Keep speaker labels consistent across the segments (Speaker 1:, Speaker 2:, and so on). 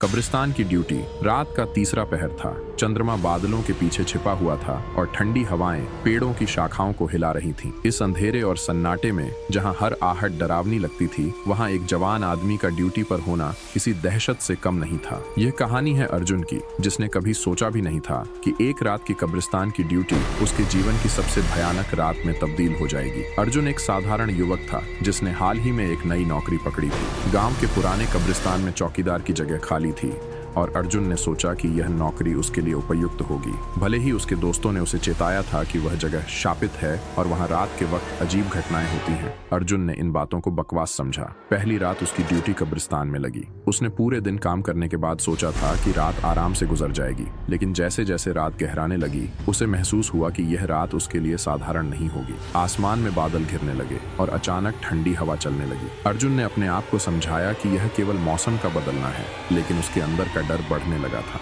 Speaker 1: कब्रिस्तान की ड्यूटी। रात का तीसरा पहर था। चंद्रमा बादलों के पीछे छिपा हुआ था और ठंडी हवाएं पेड़ों की शाखाओं को हिला रही थीं। इस अंधेरे और सन्नाटे में जहां हर आहट डरावनी लगती थी, वहां एक जवान आदमी का ड्यूटी पर होना किसी दहशत से कम नहीं था। यह कहानी है अर्जुन की, जिसने कभी सोचा भी नहीं था कि एक रात की कब्रिस्तान की ड्यूटी उसके जीवन की सबसे भयानक रात में तब्दील हो जाएगी। अर्जुन एक साधारण युवक था जिसने हाल ही में एक नई नौकरी पकड़ी थी। गांव के पुराने कब्रिस्तान में चौकीदार की जगह खाली थी और अर्जुन ने सोचा कि यह नौकरी उसके लिए उपयुक्त होगी। भले ही उसके दोस्तों ने उसे चेताया था कि वह जगह शापित है और वहां रात के वक्त अजीब घटनाएं होती हैं, अर्जुन ने इन बातों को बकवास समझा। पहली रात उसकी ड्यूटी कब्रिस्तान में लगी। उसने पूरे दिन काम करने के बाद सोचा था कि रात आराम से गुजर जाएगी, लेकिन जैसे जैसे रात गहराने लगी उसे महसूस हुआ कि यह रात उसके लिए साधारण नहीं होगी। आसमान में बादल घिरने लगे और अचानक ठंडी हवा चलने लगी। अर्जुन ने अपने आप को समझाया कि यह केवल मौसम का बदलना है, लेकिन उसके अंदर का डर बढ़ने लगा था।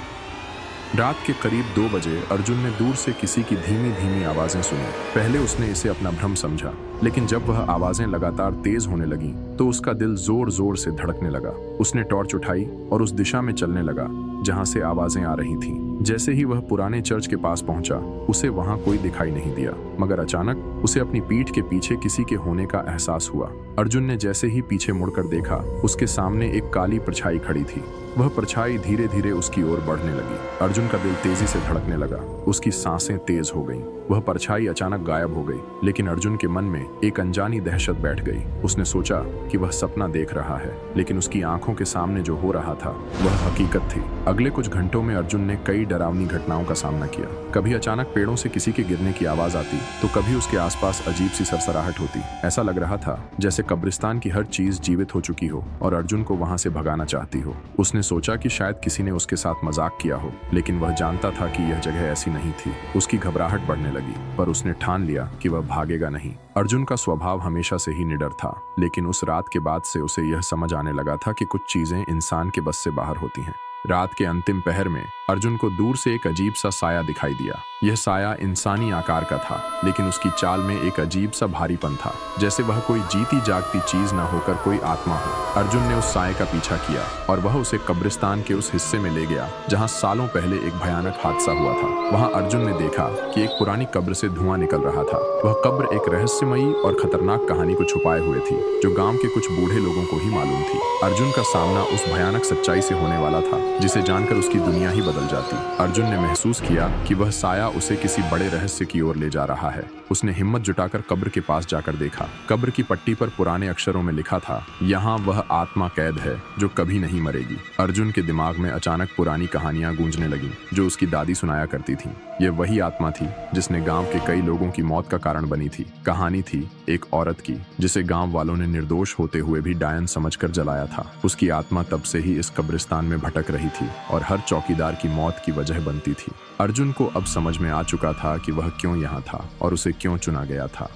Speaker 1: रात के करीब 2 बजे अर्जुन ने दूर से किसी की धीमी धीमी आवाजें सुनी। पहले उसने इसे अपना भ्रम समझा, लेकिन जब वह आवाजें लगातार तेज होने लगीं, तो उसका दिल जोर जोर से धड़कने लगा। उसने टॉर्च उठाई और उस दिशा में चलने लगा जहां से आवाजें आ रही थीं। जैसे ही वह पुराने चर्च के पास पहुंचा, उसे वहां कोई दिखाई नहीं दिया, मगर अचानक उसे अपनी पीठ के पीछे किसी के होने का एहसास हुआ। अर्जुन ने जैसे ही पीछे मुड़कर देखा, उसके सामने एक काली परछाई खड़ी थी। वह परछाई धीरे धीरे उसकी ओर बढ़ने लगी। अर्जुन का दिल तेजी से धड़कने लगा, उसकी सांसें तेज हो गईं। वह परछाई अचानक गायब हो गई, लेकिन अर्जुन के मन में एक अनजानी दहशत बैठ गई। उसने सोचा कि वह सपना देख रहा है, लेकिन उसकी आंखों के सामने जो हो रहा था वह हकीकत थी। अगले कुछ घंटों में अर्जुन ने कई डरावनी घटनाओं का सामना किया। कभी अचानक पेड़ों से किसी के गिरने की आवाज आती, तो कभी उसके आसपास अजीब सी सरसराहट होती। ऐसा लग रहा था जैसे कब्रिस्तान की हर चीज जीवित हो चुकी हो और अर्जुन को वहां से भगाना चाहती हो। उसने सोचा कि शायद किसी ने उसके साथ मजाक किया हो, लेकिन वह जानता था कि यह जगह ऐसी नहीं थी। उसकी घबराहट बढ़ने लगी, पर उसने ठान लिया कि वह भागेगा नहीं। अर्जुन का स्वभाव हमेशा से ही निडर था, लेकिन उस रात के बाद से उसे यह समझ आने लगा था कि कुछ चीजें इंसान के बस से बाहर होती हैं। रात के अंतिम पहर में अर्जुन को दूर से एक अजीब सा साया दिखाई दिया। यह साया इंसानी आकार का था, लेकिन उसकी चाल में एक अजीब सा भारीपन था, जैसे वह कोई जीती जागती चीज न होकर कोई आत्मा हो। अर्जुन ने उस साये का पीछा किया और वह उसे कब्रिस्तान के उस हिस्से में ले गया जहां सालों पहले एक भयानक हादसा हुआ था। वहां अर्जुन ने देखा कि एक पुरानी कब्र से धुआं निकल रहा था। वह कब्र एक रहस्यमयी और खतरनाक कहानी को छुपाए हुए थी, जो गांव के कुछ बूढ़े लोगों को ही मालूम थी। अर्जुन का सामना उस भयानक सच्चाई से होने वाला था जिसे जानकर उसकी दुनिया ही बदल जाती। अर्जुन ने महसूस किया कि वह साया उसे किसी बड़े रहस्य की ओर ले जा रहा है। उसने हिम्मत जुटाकर कब्र के पास जाकर देखा। कब्र की पट्टी पर पुराने अक्षरों में लिखा था, यहाँ वह आत्मा कैद है जो कभी नहीं मरेगी। अर्जुन के दिमाग में अचानक पुरानी कहानियां गूंजने लगीं, जो उसकी दादी सुनाया करती थीं। यह वही आत्मा थी जिसने गांव के कई लोगों की मौत का कारण बनी थी। कहानी थी एक औरत की, जिसे गांव वालों ने निर्दोष होते हुए भी डायन समझकर जलाया था। उसकी आत्मा तब से ही इस कब्रिस्तान में भटक रही थी और हर चौकीदार की मौत की वजह बनती थी। अर्जुन को अब समझ में आ चुका था कि वह क्यों यहाँ था और उसे क्यों चुना गया था।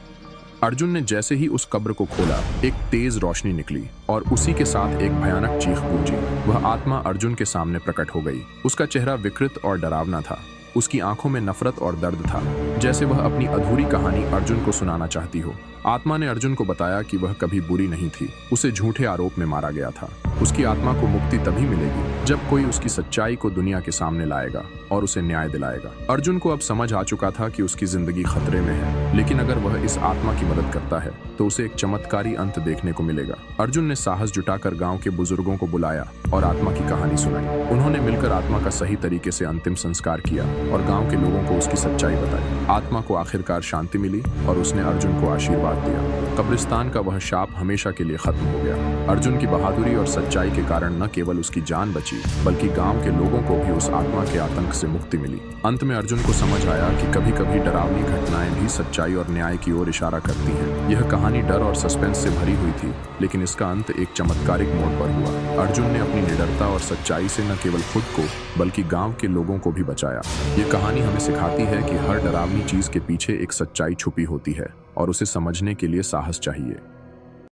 Speaker 1: अर्जुन ने जैसे ही उस कब्र को खोला, एक तेज रोशनी निकली और उसी के साथ एक भयानक चीख गूंजी। वह आत्मा अर्जुन के सामने प्रकट हो गई। उसका चेहरा विकृत और डरावना था। उसकी आंखों में नफरत और दर्द था, जैसे वह अपनी अधूरी कहानी अर्जुन को सुनाना चाहती हो। आत्मा ने अर्जुन को बताया कि वह कभी बुरी नहीं थी, उसे झूठे आरोप में मारा गया था। उसकी आत्मा को मुक्ति तभी मिलेगी जब कोई उसकी सच्चाई को दुनिया के सामने लाएगा और उसे न्याय दिलाएगा। अर्जुन को अब समझ आ चुका था कि उसकी जिंदगी खतरे में है, लेकिन अगर वह इस आत्मा की मदद करता है तो उसे एक चमत्कारी अंत देखने को मिलेगा। अर्जुन ने साहस जुटाकर गांव के बुजुर्गों को बुलाया और आत्मा की कहानी सुनाई। उन्होंने मिलकर आत्मा का सही तरीके से अंतिम संस्कार किया और गांव के लोगों को उसकी सच्चाई बताई। आत्मा को आखिरकार शांति मिली और उसने अर्जुन को आशीर्वाद दिया। कब्रिस्तान का वह शाप हमेशा के लिए खत्म हो गया। अर्जुन की बहादुरी और सच्चाई के कारण न केवल उसकी जान बची, बल्कि गांव के लोगों को भी उस आत्मा के आतंक से मुक्ति मिली। अंत में अर्जुन को समझ आया कि कभी कभी डरावनी घटनाएं भी सच्चाई और न्याय की ओर इशारा करती हैं। यह कहानी डर और सस्पेंस से भरी हुई थी, लेकिन इसका अंत एक चमत्कारिक मोड़ पर हुआ। अर्जुन ने अपनी निडरता और सच्चाई से न केवल खुद को बल्कि गांव के लोगों को भी बचाया। ये कहानी हमें सिखाती है कि हर डरावनी चीज के पीछे एक सच्चाई छुपी होती है और उसे समझने के लिए साहस चाहिए।